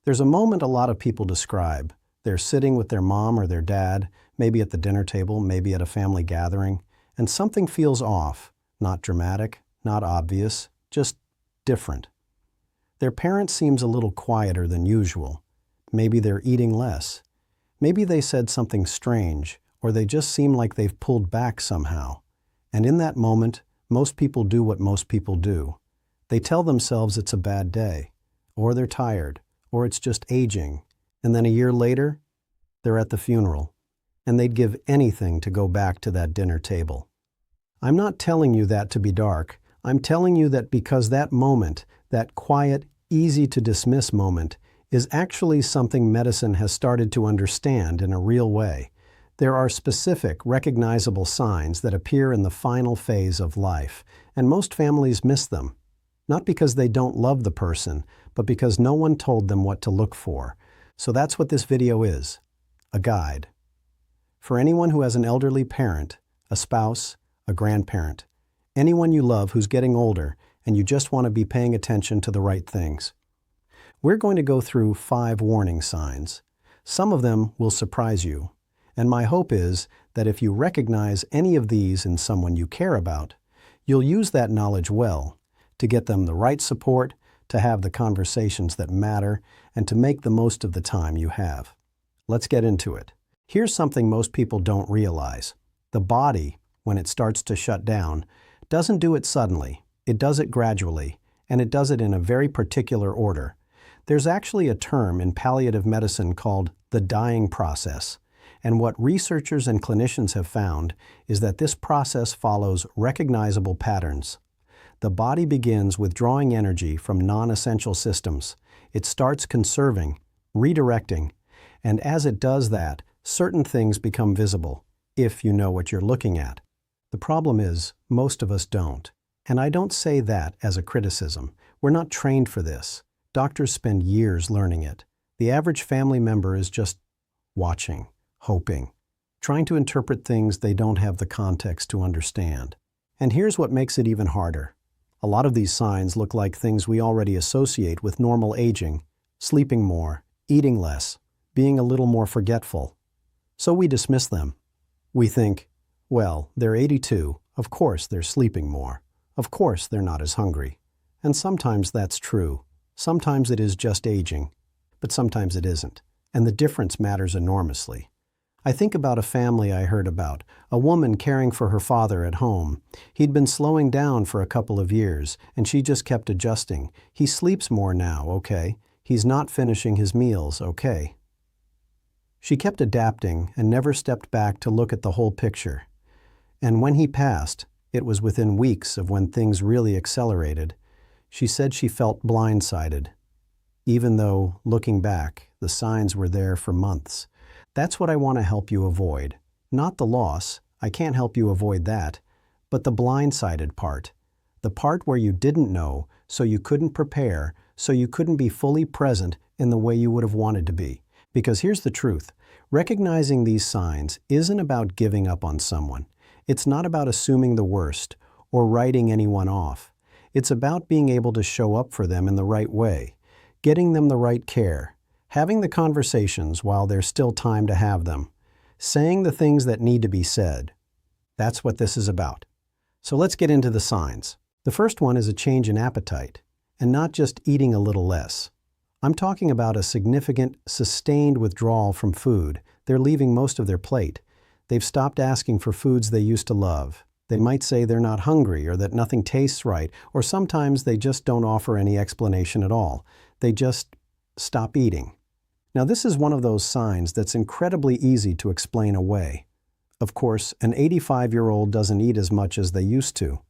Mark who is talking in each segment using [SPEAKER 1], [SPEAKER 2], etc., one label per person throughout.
[SPEAKER 1] There's a moment a lot of people describe. They're sitting with their mom or their dad, maybe at the dinner table, maybe at a family gathering, and something feels off. Not dramatic, not obvious, just different. Their parent seems a little quieter than usual. Maybe they're eating less. Maybe they said something strange, or they just seem like they've pulled back somehow. And in that moment, most people do what most people do. They tell themselves it's a bad day, or they're tired, or it's just aging. And then a year later, they're at the funeral, and they'd give anything to go back to that dinner table. I'm not telling you that to be dark. I'm telling you that because that moment, that quiet, easy-to-dismiss moment, is actually something medicine has started to understand in a real way. There are specific, recognizable signs that appear in the final phase of life, and most families miss them. Not because they don't love the person, but because no one told them what to look for. So that's what this video is, a guide. For anyone who has an elderly parent, a spouse, a grandparent, anyone you love who's getting older and you just want to be paying attention to the right things. We're going to go through 5 warning signs. Some of them will surprise you, and my hope is that if you recognize any of these in someone you care about, you'll use that knowledge well to get them the right support, to have the conversations that matter, and to make the most of the time you have. Let's get into it. Here's something most people don't realize. The body, when it starts to shut down, doesn't do it suddenly. It does it gradually, and it does it in a very particular order. There's actually a term in palliative medicine called the dying process, and what researchers and clinicians have found is that this process follows recognizable patterns. The body begins withdrawing energy from non-essential systems. It starts conserving, redirecting, and as it does that, certain things become visible, if you know what you're looking at. The problem is, most of us don't. And I don't say that as a criticism. We're not trained for this. Doctors spend years learning it. The average family member is just watching, hoping, trying to interpret things they don't have the context to understand. And here's what makes it even harder. A lot of these signs look like things we already associate with normal aging: sleeping more, eating less, being a little more forgetful. So we dismiss them. We think, well, they're 82, of course they're sleeping more. Of course they're not as hungry. And sometimes that's true. Sometimes it is just aging, but sometimes it isn't. And the difference matters enormously. I think about a family I heard about, a woman caring for her father at home. He'd been slowing down for a couple of years, and she just kept adjusting. He sleeps more now, okay. He's not finishing his meals, okay. She kept adapting and never stepped back to look at the whole picture. And when he passed, it was within weeks of when things really accelerated. She said she felt blindsided, even though, looking back, the signs were there for months. That's what I want to help you avoid. Not the loss, I can't help you avoid that, but the blindsided part. The part where you didn't know, so you couldn't prepare, so you couldn't be fully present in the way you would have wanted to be. Because here's the truth, recognizing these signs isn't about giving up on someone. It's not about assuming the worst or writing anyone off. It's about being able to show up for them in the right way, getting them the right care, having the conversations while there's still time to have them, saying the things that need to be said. That's what this is about. So let's get into the signs. The first one is a change in appetite, and not just eating a little less. I'm talking about a significant, sustained withdrawal from food. They're leaving most of their plate. They've stopped asking for foods they used to love. They might say they're not hungry or that nothing tastes right, or sometimes they just don't offer any explanation at all. They just stop eating. Now, this is one of those signs that's incredibly easy to explain away. Of course, an 85-year-old doesn't eat as much as they used to.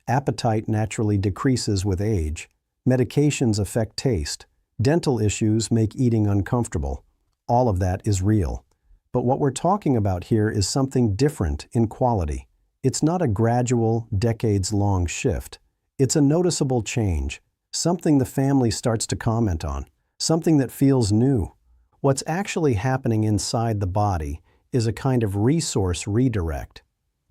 [SPEAKER 1] Appetite naturally decreases with age. Medications affect taste. Dental issues make eating uncomfortable. All of that is real. But what we're talking about here is something different in quality. It's not a gradual, decades-long shift. It's a noticeable change, something the family starts to comment on, something that feels new. What's actually happening inside the body is a kind of resource redirect.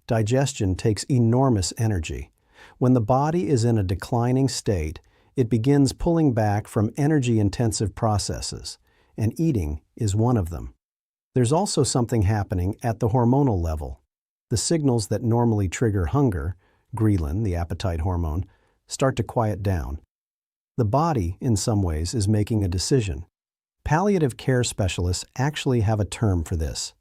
[SPEAKER 1] Digestion takes enormous energy. When the body is in a declining state, It begins pulling back from energy-intensive processes, and eating is one of them. There's also something happening at the hormonal level. The signals that normally trigger hunger, ghrelin, the appetite hormone, start to quiet down. The body, in some ways, is making a decision. Palliative care specialists actually have a term for this: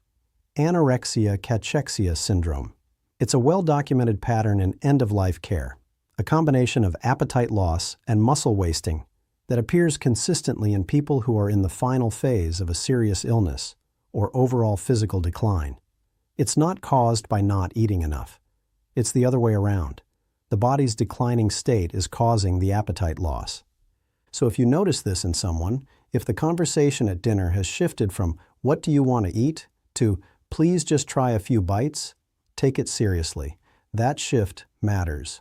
[SPEAKER 1] anorexia-cachexia syndrome. It's a well-documented pattern in end-of-life care, a combination of appetite loss and muscle wasting that appears consistently in people who are in the final phase of a serious illness or overall physical decline. It's not caused by not eating enough. It's the other way around. The body's declining state is causing the appetite loss. So if you notice this in someone, if the conversation at dinner has shifted from "what do you want to eat" to "please just try a few bites," take it seriously. That shift matters.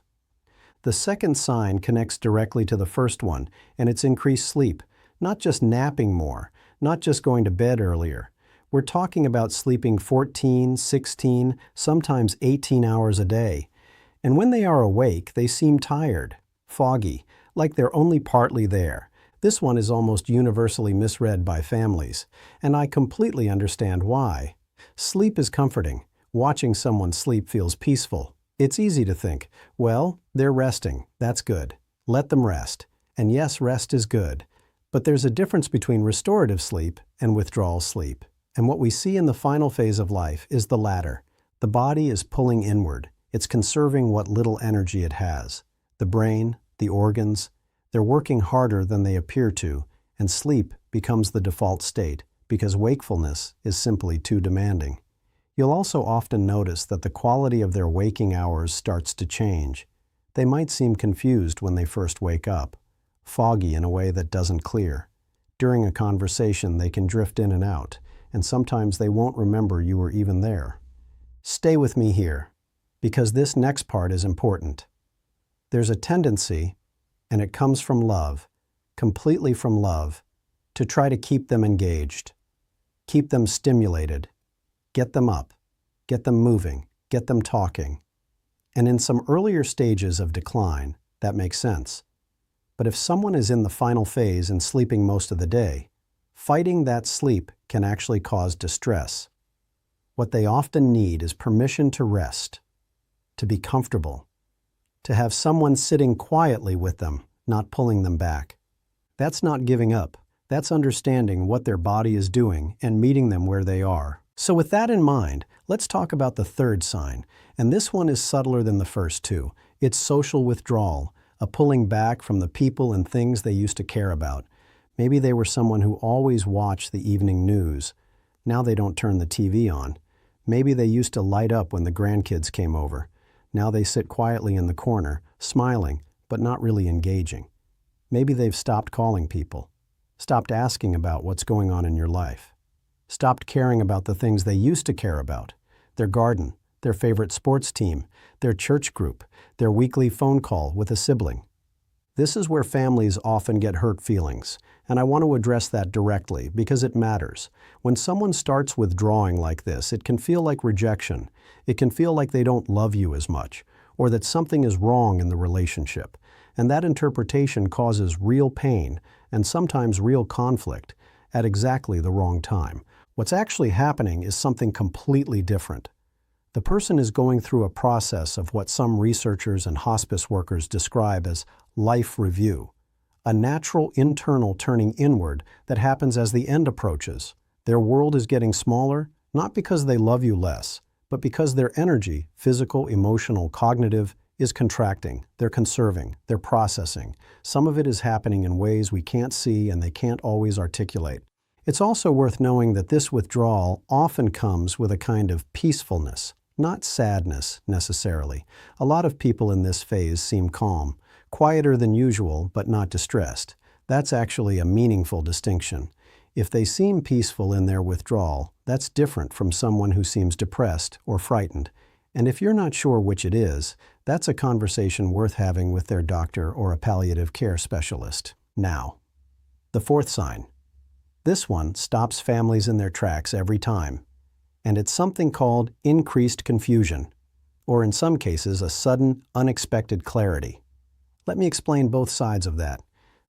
[SPEAKER 1] The second sign connects directly to the first one, and it's increased sleep. Not just napping more, not just going to bed earlier. We're talking about sleeping 14, 16, sometimes 18 hours a day. And when they are awake, they seem tired, foggy, like they're only partly there. This one is almost universally misread by families, and I completely understand why. Sleep is comforting. Watching someone sleep feels peaceful. It's easy to think, well, they're resting. That's good. Let them rest. And yes, rest is good. But there's a difference between restorative sleep and withdrawal sleep. And what we see in the final phase of life is the latter. The body is pulling inward. It's conserving what little energy it has. The brain, the organs, they're working harder than they appear to, and sleep becomes the default state because wakefulness is simply too demanding. You'll also often notice that the quality of their waking hours starts to change. They might seem confused when they first wake up, foggy in a way that doesn't clear. During a conversation, they can drift in and out, and sometimes they won't remember you were even there. Stay with me here, because this next part is important. There's a tendency, and it comes from love, completely from love, to try to keep them engaged, keep them stimulated, get them up, get them moving, get them talking. And in some earlier stages of decline, that makes sense. But if someone is in the final phase and sleeping most of the day, fighting that sleep can actually cause distress. What they often need is permission to rest, to be comfortable, to have someone sitting quietly with them, not pulling them back. That's not giving up. That's understanding what their body is doing and meeting them where they are. So with that in mind, let's talk about the third sign, and this one is subtler than the first two. It's social withdrawal, a pulling back from the people and things they used to care about. Maybe they were someone who always watched the evening news. Now they don't turn the TV on. Maybe they used to light up when the grandkids came over. Now they sit quietly in the corner, smiling, but not really engaging. Maybe they've stopped calling people, stopped asking about what's going on in your life, stopped caring about the things they used to care about, their garden, their favorite sports team, their church group, their weekly phone call with a sibling. This is where families often get hurt feelings, and I want to address that directly because it matters. When someone starts withdrawing like this, it can feel like rejection. It can feel like they don't love you as much, or that something is wrong in the relationship. And that interpretation causes real pain and sometimes real conflict at exactly the wrong time. What's actually happening is something completely different. The person is going through a process of what some researchers and hospice workers describe as life review, a natural internal turning inward that happens as the end approaches. Their world is getting smaller, not because they love you less, but because their energy, physical, emotional, cognitive, is contracting. They're conserving, they're processing. Some of it is happening in ways we can't see and they can't always articulate. It's also worth knowing that this withdrawal often comes with a kind of peacefulness, not sadness necessarily. A lot of people in this phase seem calm, quieter than usual, but not distressed. That's actually a meaningful distinction. If they seem peaceful in their withdrawal, that's different from someone who seems depressed or frightened. And if you're not sure which it is, that's a conversation worth having with their doctor or a palliative care specialist. Now, the fourth sign. This one stops families in their tracks every time, and it's something called increased confusion, or in some cases, a sudden, unexpected clarity. Let me explain both sides of that.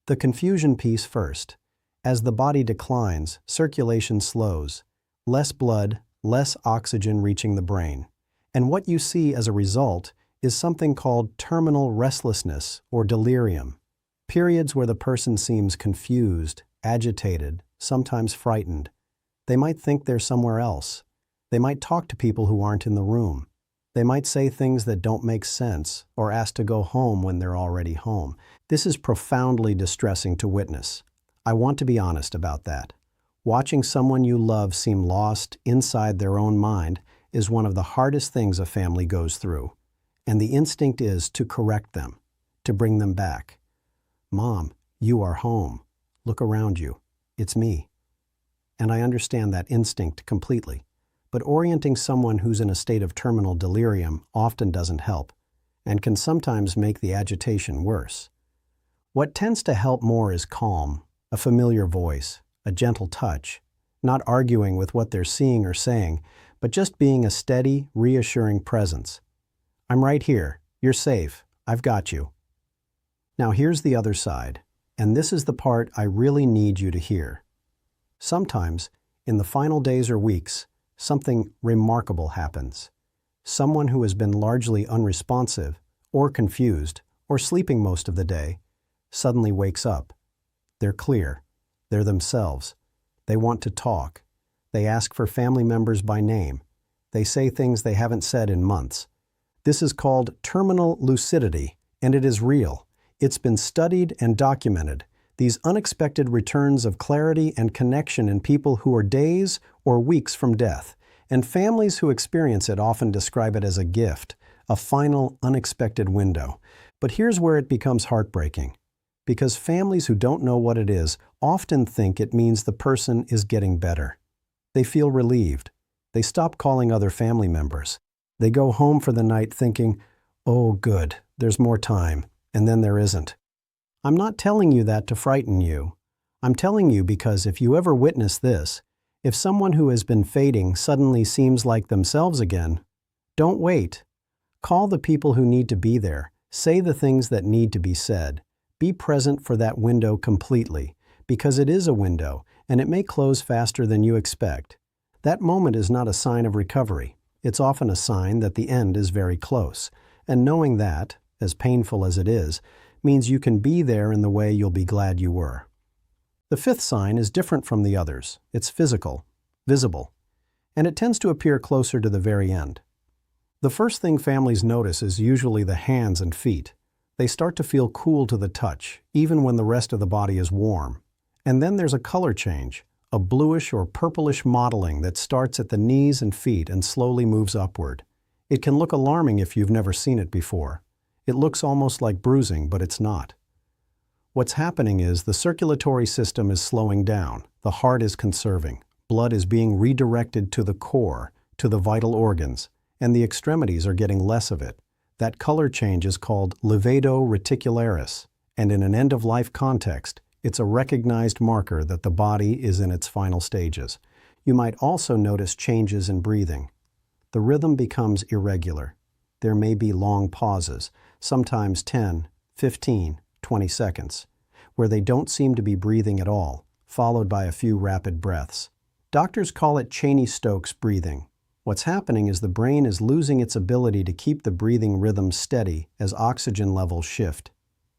[SPEAKER 1] The confusion piece first. As the body declines, circulation slows. Less blood, less oxygen reaching the brain. And what you see as a result is something called terminal restlessness or delirium. Periods where the person seems confused, agitated, sometimes frightened. They might think they're somewhere else. They might talk to people who aren't in the room. They might say things that don't make sense or ask to go home when they're already home. This is profoundly distressing to witness. I want to be honest about that. Watching someone you love seem lost inside their own mind is one of the hardest things a family goes through. And the instinct is to correct them, to bring them back. Mom, you are home. Look around you. It's me. And I understand that instinct completely. But orienting someone who's in a state of terminal delirium often doesn't help, and can sometimes make the agitation worse. What tends to help more is calm, a familiar voice, a gentle touch, not arguing with what they're seeing or saying, but just being a steady, reassuring presence. I'm right here. You're safe. I've got you. Now here's the other side, and this is the part I really need you to hear. Sometimes, in the final days or weeks, something remarkable happens. Someone who has been largely unresponsive, or confused, or sleeping most of the day, suddenly wakes up. They're clear. They're themselves. They want to talk. They ask for family members by name. They say things they haven't said in months. This is called terminal lucidity, and it is real. It's been studied and documented. These unexpected returns of clarity and connection in people who are days or weeks from death. And families who experience it often describe it as a gift, a final, unexpected window. But here's where it becomes heartbreaking. Because families who don't know what it is often think it means the person is getting better. They feel relieved. They stop calling other family members. They go home for the night thinking, oh good, there's more time, and then there isn't. I'm not telling you that to frighten you. I'm telling you because if you ever witness this, if someone who has been fading suddenly seems like themselves again, don't wait. Call the people who need to be there. Say the things that need to be said. Be present for that window completely, because it is a window, and it may close faster than you expect. That moment is not a sign of recovery. It's often a sign that the end is very close. And knowing that, as painful as it is, means you can be there in the way you'll be glad you were. The fifth sign is different from the others. It's physical, visible, and it tends to appear closer to the very end. The first thing families notice is usually the hands and feet. They start to feel cool to the touch, even when the rest of the body is warm. And then there's a color change, a bluish or purplish mottling that starts at the knees and feet and slowly moves upward. It can look alarming if you've never seen it before. It looks almost like bruising, but it's not. What's happening is the circulatory system is slowing down, the heart is conserving, blood is being redirected to the core, to the vital organs, and the extremities are getting less of it. That color change is called livedo reticularis, and in an end-of-life context, it's a recognized marker that the body is in its final stages. You might also notice changes in breathing. The rhythm becomes irregular. There may be long pauses, sometimes 10, 15, 20 seconds, where they don't seem to be breathing at all, followed by a few rapid breaths. Doctors call it Cheney-Stokes breathing. What's happening is the brain is losing its ability to keep the breathing rhythm steady as oxygen levels shift.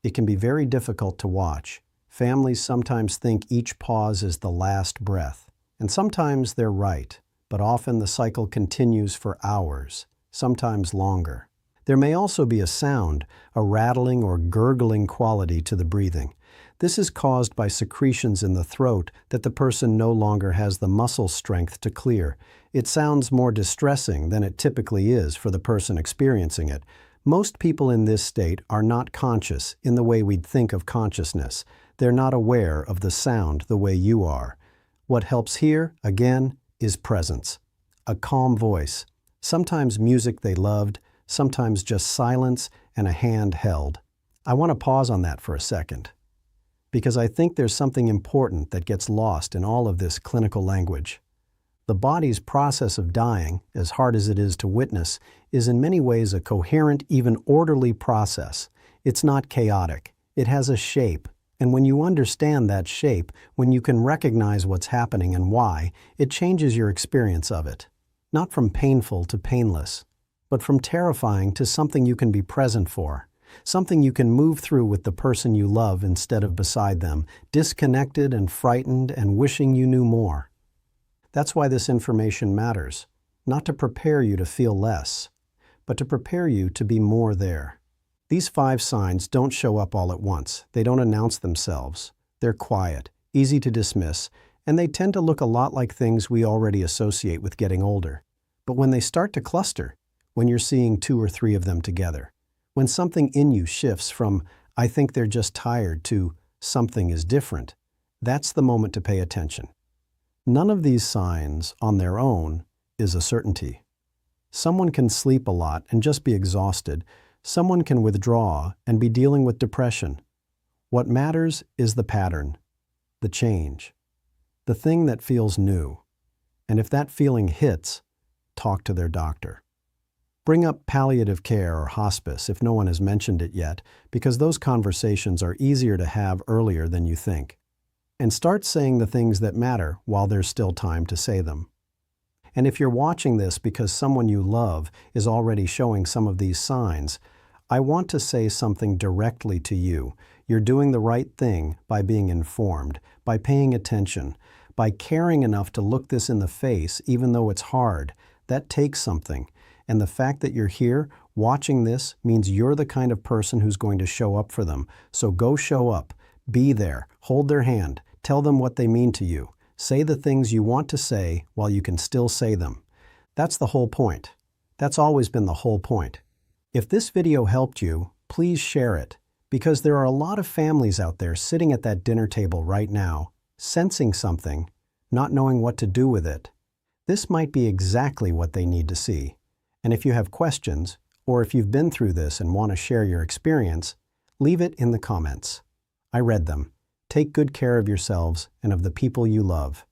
[SPEAKER 1] It can be very difficult to watch. Families sometimes think each pause is the last breath, and sometimes they're right, but often the cycle continues for hours, sometimes longer. There may also be a sound, a rattling or gurgling quality to the breathing. This is caused by secretions in the throat that the person no longer has the muscle strength to clear. It sounds more distressing than it typically is for the person experiencing it. Most people in this state are not conscious in the way we'd think of consciousness. They're not aware of the sound the way you are. What helps here, again, is presence. A calm voice. Sometimes music they loved, sometimes just silence and a hand held. I want to pause on that for a second, because I think there's something important that gets lost in all of this clinical language. The body's process of dying, as hard as it is to witness, is in many ways a coherent, even orderly process. It's not chaotic. It has a shape. And when you understand that shape, when you can recognize what's happening and why, it changes your experience of it. Not from painful to painless, but from terrifying to something you can be present for. Something you can move through with the person you love instead of beside them, disconnected and frightened and wishing you knew more. That's why this information matters. Not to prepare you to feel less, but to prepare you to be more there. These 5 signs don't show up all at once. They don't announce themselves. They're quiet, easy to dismiss, and they tend to look a lot like things we already associate with getting older. But when they start to cluster, when you're seeing 2 or 3 of them together, when something in you shifts from, "I think they're just tired," to "something is different," that's the moment to pay attention. None of these signs, on their own, is a certainty. Someone can sleep a lot and just be exhausted. Someone can withdraw and be dealing with depression. What matters is the pattern, the change, the thing that feels new. And if that feeling hits, talk to their doctor. Bring up palliative care or hospice if no one has mentioned it yet, because those conversations are easier to have earlier than you think. And start saying the things that matter while there's still time to say them. And if you're watching this because someone you love is already showing some of these signs, I want to say something directly to you. You're doing the right thing by being informed, by paying attention, by caring enough to look this in the face even though it's hard. That takes something. And the fact that you're here, watching this, means you're the kind of person who's going to show up for them. So go show up. Be there. Hold their hand. Tell them what they mean to you. Say the things you want to say while you can still say them. That's the whole point. That's always been the whole point. If this video helped you, please share it, because there are a lot of families out there sitting at that dinner table right now, sensing something, not knowing what to do with it. This might be exactly what they need to see. And if you have questions, or if you've been through this and want to share your experience, leave it in the comments. I read them. Take good care of yourselves and of the people you love.